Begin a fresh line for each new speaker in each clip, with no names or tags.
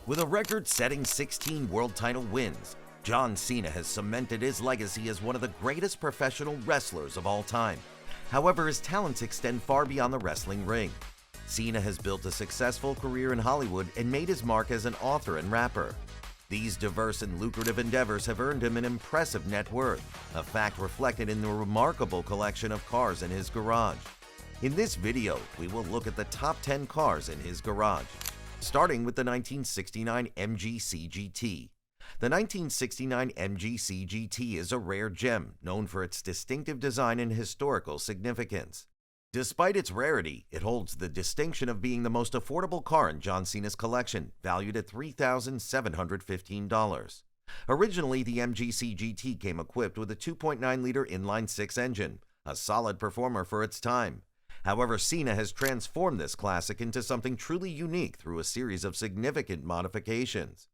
With a record-setting 16 world title wins, John Cena has cemented his legacy as one of the greatest professional wrestlers of all time. However, his talents extend far beyond the wrestling ring. Cena has built a successful career in Hollywood and made his mark as an author and rapper. These diverse and lucrative endeavors have earned him an impressive net worth, a fact reflected in the remarkable collection of cars in his garage. In this video, we will look at the top 10 cars in his garage, starting with the 1969 MGC GT. The 1969 MGC GT is a rare gem, known for its distinctive design and historical significance. Despite its rarity, it holds the distinction of being the most affordable car in John Cena's collection, valued at $3,715. Originally, the MGC GT came equipped with a 2.9-liter inline-six engine, a solid performer for its time. However, Cena has transformed this classic into something truly unique through a series of significant modifications.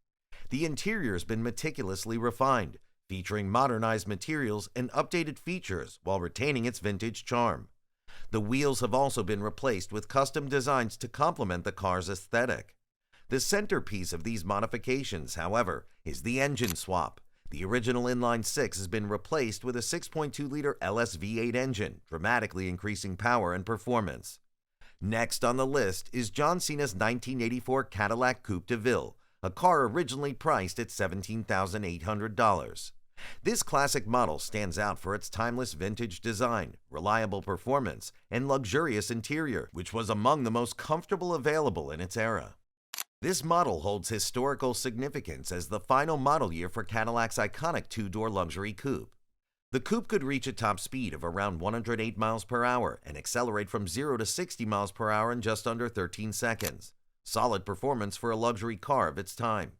The interior has been meticulously refined, featuring modernized materials and updated features while retaining its vintage charm. The wheels have also been replaced with custom designs to complement the car's aesthetic. The centerpiece of these modifications, however, is the engine swap. The original inline-six has been replaced with a 6.2-liter LS V8 engine, dramatically increasing power and performance. Next on the list is John Cena's 1984 Cadillac Coupe DeVille, a car originally priced at $17,800. This classic model stands out for its timeless vintage design, reliable performance, and luxurious interior, which was among the most comfortable available in its era. This model holds historical significance as the final model year for Cadillac's iconic two-door luxury coupe. The coupe could reach a top speed of around 108 miles per hour and accelerate from 0 to 60 miles per hour in just under 13 seconds. Solid performance for a luxury car of its time.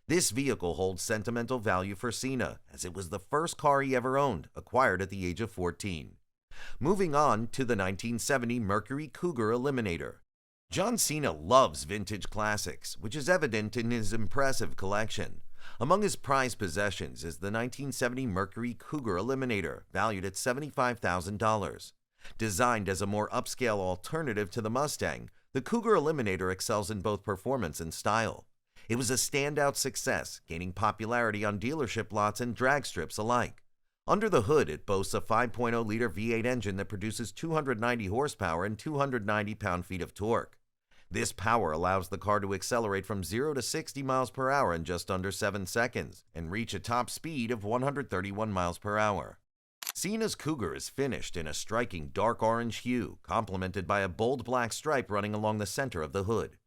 This vehicle holds sentimental value for Cena, as it was the first car he ever owned, acquired at the age of 14. Moving on to the 1970 Mercury Cougar Eliminator. John Cena loves vintage classics, which is evident in his impressive collection. Among his prized possessions is the 1970 Mercury Cougar Eliminator, valued at $75,000. Designed as a more upscale alternative to the Mustang, the Cougar Eliminator excels in both performance and style. It was a standout success, gaining popularity on dealership lots and drag strips alike. Under the hood, it boasts a 5.0-liter V8 engine that produces 290 horsepower and 290 pound-feet of torque. This power allows the car to accelerate from 0 to 60 miles per hour in just under 7 seconds and reach a top speed of 131 miles per hour. Cena's Cougar is finished in a striking dark orange hue, complemented by a bold black stripe running along the center of the hood.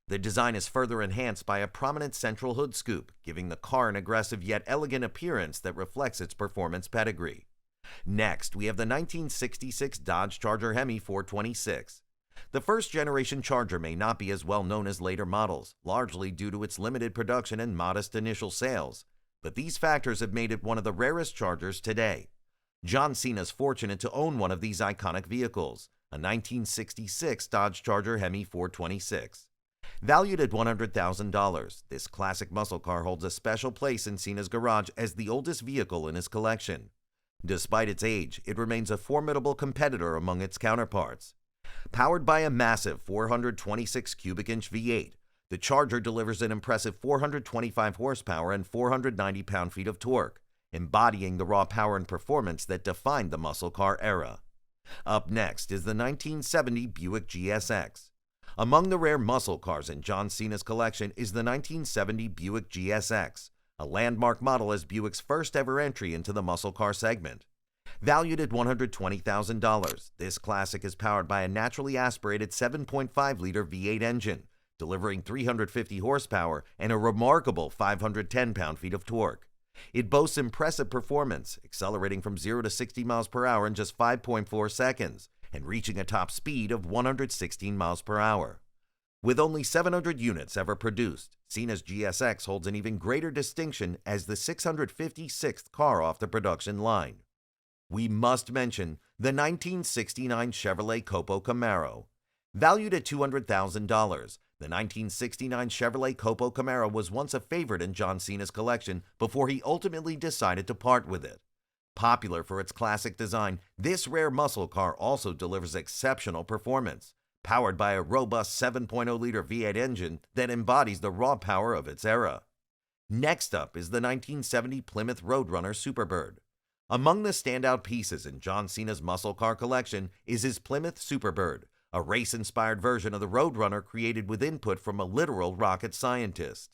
The design is further enhanced by a prominent central hood scoop, giving the car an aggressive yet elegant appearance that reflects its performance pedigree. Next, we have the 1966 Dodge Charger Hemi 426. The first-generation Charger may not be as well known as later models, largely due to its limited production and modest initial sales, but these factors have made it one of the rarest Chargers today. John Cena is fortunate to own one of these iconic vehicles, a 1966 Dodge Charger Hemi 426. Valued at $100,000, this classic muscle car holds a special place in Cena's garage as the oldest vehicle in his collection. Despite its age, it remains a formidable competitor among its counterparts. Powered by a massive 426 cubic inch V8, the Charger delivers an impressive 425 horsepower and 490 pound-feet of torque, embodying the raw power and performance that defined the muscle car era. Up next is the 1970 Buick GSX. Among the rare muscle cars in John Cena's collection is the 1970 Buick GSX, a landmark model as Buick's first ever entry into the muscle car segment. Valued at $120,000, this classic is powered by a naturally aspirated 7.5-liter V8 engine, delivering 350 horsepower and a remarkable 510 pound-feet of torque. It boasts impressive performance, accelerating from 0 to 60 miles per hour in just 5.4 seconds, and reaching a top speed of 116 miles per hour. With only 700 units ever produced, Cena's GSX holds an even greater distinction as the 656th car off the production line. We must mention the 1969 Chevrolet Copo Camaro. Valued at $200,000, the 1969 Chevrolet Copo Camaro was once a favorite in John Cena's collection before he ultimately decided to part with it. Popular for its classic design, this rare muscle car also delivers exceptional performance, powered by a robust 7.0-liter V8 engine that embodies the raw power of its era. Next up is the 1970 Plymouth Roadrunner Superbird. Among the standout pieces in John Cena's muscle car collection is his Plymouth Superbird, a race-inspired version of the Roadrunner created with input from a literal rocket scientist.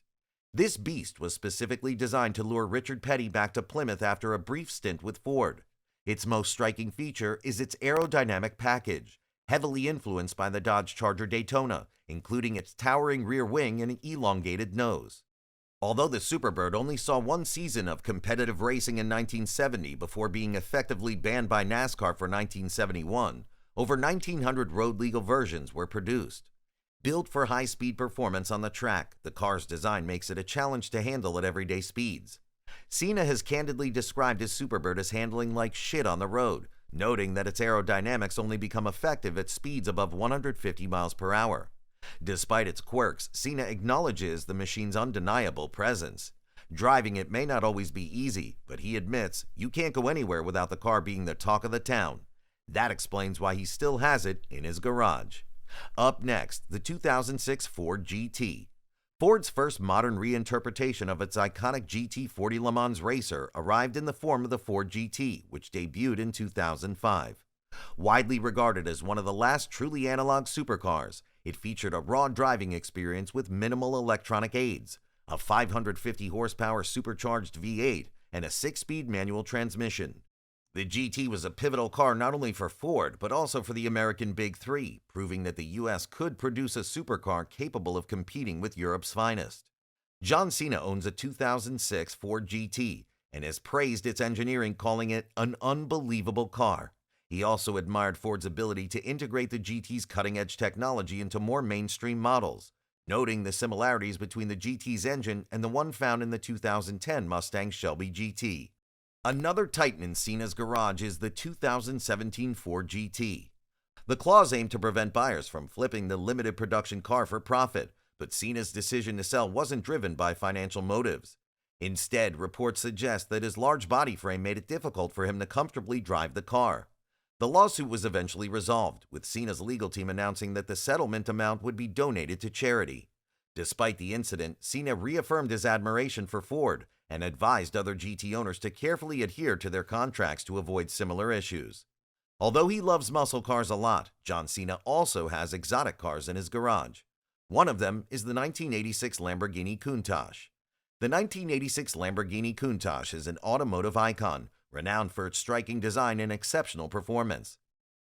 This beast was specifically designed to lure Richard Petty back to Plymouth after a brief stint with Ford. Its most striking feature is its aerodynamic package, heavily influenced by the Dodge Charger Daytona, including its towering rear wing and elongated nose. Although the Superbird only saw one season of competitive racing in 1970 before being effectively banned by NASCAR for 1971, over 1,900 road-legal versions were produced. Built for high-speed performance on the track, the car's design makes it a challenge to handle at everyday speeds. Cena has candidly described his Superbird as handling like shit on the road, noting that its aerodynamics only become effective at speeds above 150 miles per hour. Despite its quirks, Cena acknowledges the machine's undeniable presence. Driving it may not always be easy, but he admits you can't go anywhere without the car being the talk of the town. That explains why he still has it in his garage. Up next, the 2006 Ford GT. Ford's first modern reinterpretation of its iconic GT40 Le Mans racer arrived in the form of the Ford GT, which debuted in 2005. Widely regarded as one of the last truly analog supercars, it featured a raw driving experience with minimal electronic aids, a 550 horsepower supercharged V8, and a 6-speed manual transmission. The GT was a pivotal car not only for Ford, but also for the American Big Three, proving that the US could produce a supercar capable of competing with Europe's finest. John Cena owns a 2006 Ford GT and has praised its engineering, calling it an unbelievable car. He also admired Ford's ability to integrate the GT's cutting-edge technology into more mainstream models, noting the similarities between the GT's engine and the one found in the 2010 Mustang Shelby GT. Another titan in Cena's garage is the 2017 Ford GT. The clause aimed to prevent buyers from flipping the limited production car for profit, but Cena's decision to sell wasn't driven by financial motives. Instead, reports suggest that his large body frame made it difficult for him to comfortably drive the car. The lawsuit was eventually resolved, with Cena's legal team announcing that the settlement amount would be donated to charity. Despite the incident, Cena reaffirmed his admiration for Ford and advised other GT owners to carefully adhere to their contracts to avoid similar issues. Although he loves muscle cars a lot, John Cena also has exotic cars in his garage. One of them is the 1986 Lamborghini Countach. The 1986 Lamborghini Countach is an automotive icon, renowned for its striking design and exceptional performance.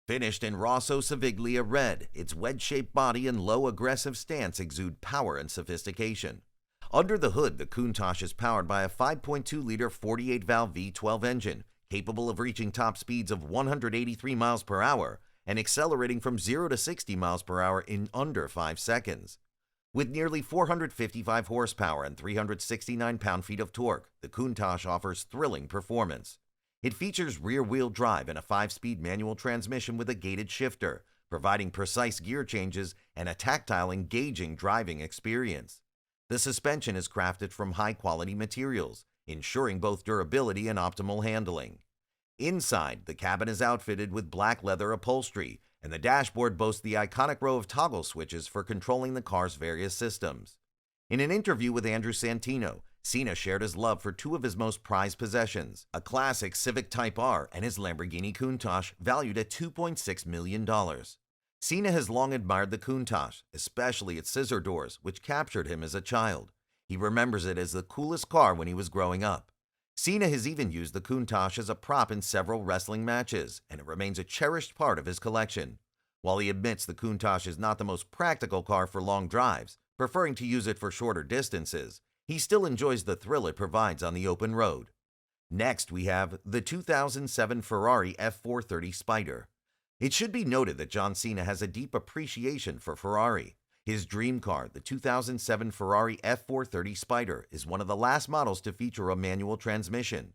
Finished in Rosso Saviglia red, its wedge-shaped body and low aggressive stance exude power and sophistication. Under the hood, the Countach is powered by a 5.2-liter 48-valve V12 engine, capable of reaching top speeds of 183 miles per hour and accelerating from 0 to 60 miles per hour in under 5 seconds. With nearly 455 horsepower and 369 pound-feet of torque, the Countach offers thrilling performance. It features rear-wheel drive and a 5-speed manual transmission with a gated shifter, providing precise gear changes and a tactile, engaging driving experience. The suspension is crafted from high-quality materials, ensuring both durability and optimal handling. Inside, the cabin is outfitted with black leather upholstery, and the dashboard boasts the iconic row of toggle switches for controlling the car's various systems. In an interview with Andrew Santino, Cena shared his love for two of his most prized possessions, a classic Civic Type R and his Lamborghini Countach, valued at $2.6 million. Cena has long admired the Countach, especially its scissor doors, which captured him as a child. He remembers it as the coolest car when he was growing up. Cena has even used the Countach as a prop in several wrestling matches, and it remains a cherished part of his collection. While he admits the Countach is not the most practical car for long drives, preferring to use it for shorter distances, he still enjoys the thrill it provides on the open road. Next, we have the 2007 Ferrari F430 Spider. It should be noted that John Cena has a deep appreciation for Ferrari. His dream car, the 2007 Ferrari F430 Spider, is one of the last models to feature a manual transmission.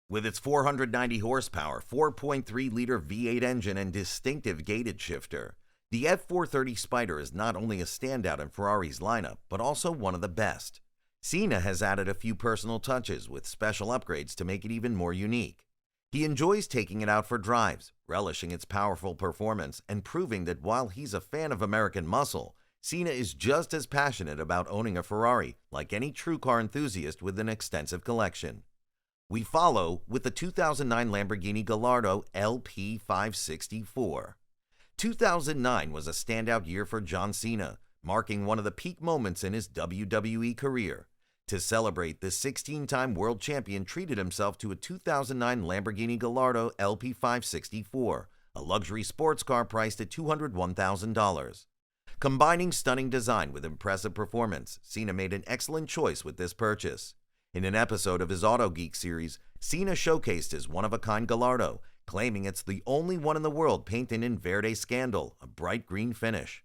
With its 490 horsepower, 4.3-liter V8 engine and distinctive gated shifter, the F430 Spider is not only a standout in Ferrari's lineup, but also one of the best. Cena has added a few personal touches with special upgrades to make it even more unique. He enjoys taking it out for drives, relishing its powerful performance, and proving that while he's a fan of American muscle, Cena is just as passionate about owning a Ferrari like any true car enthusiast with an extensive collection. We follow with the 2009 Lamborghini Gallardo LP560-4. 2009 was a standout year for John Cena, marking one of the peak moments in his WWE career. To celebrate, the 16-time world champion treated himself to a 2009 Lamborghini Gallardo LP560-4, a luxury sports car priced at $201,000. Combining stunning design with impressive performance, Cena made an excellent choice with this purchase. In an episode of his Auto Geek series, Cena showcased his one-of-a-kind Gallardo, claiming it's the only one in the world painted in Verde Scandal, a bright green finish.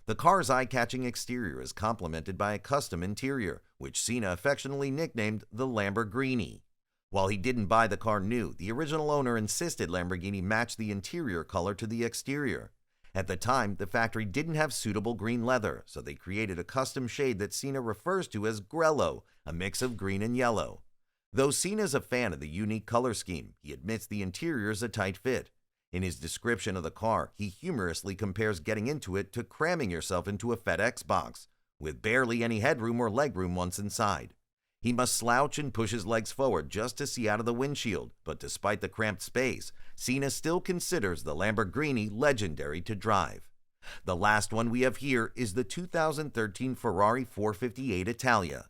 The car's eye-catching exterior is complemented by a custom interior, which Cena affectionately nicknamed the Lamborgreeni. While he didn't buy the car new, the original owner insisted Lamborghini match the interior color to the exterior. At the time, the factory didn't have suitable green leather, so they created a custom shade that Cena refers to as Grello, a mix of green and yellow. Though Cena's a fan of the unique color scheme, he admits the interior is a tight fit. In his description of the car, he humorously compares getting into it to cramming yourself into a FedEx box, with barely any headroom or legroom once inside. He must slouch and push his legs forward just to see out of the windshield, but despite the cramped space, Cena still considers the Lamborghini legendary to drive. The last one we have here is the 2013 Ferrari 458 Italia.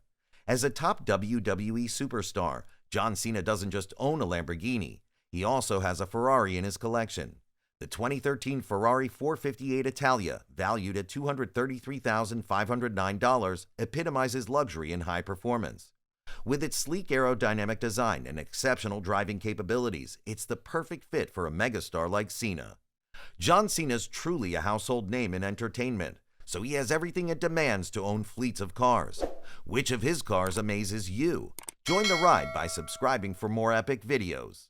As a top WWE superstar, John Cena doesn't just own a Lamborghini, he also has a Ferrari in his collection. The 2013 Ferrari 458 Italia, valued at $233,509, epitomizes luxury and high performance. With its sleek aerodynamic design and exceptional driving capabilities, it's the perfect fit for a megastar like Cena. John Cena's truly a household name in entertainment, so he has everything it demands to own fleets of cars. Which of his cars amazes you? Join the ride by subscribing for more epic videos.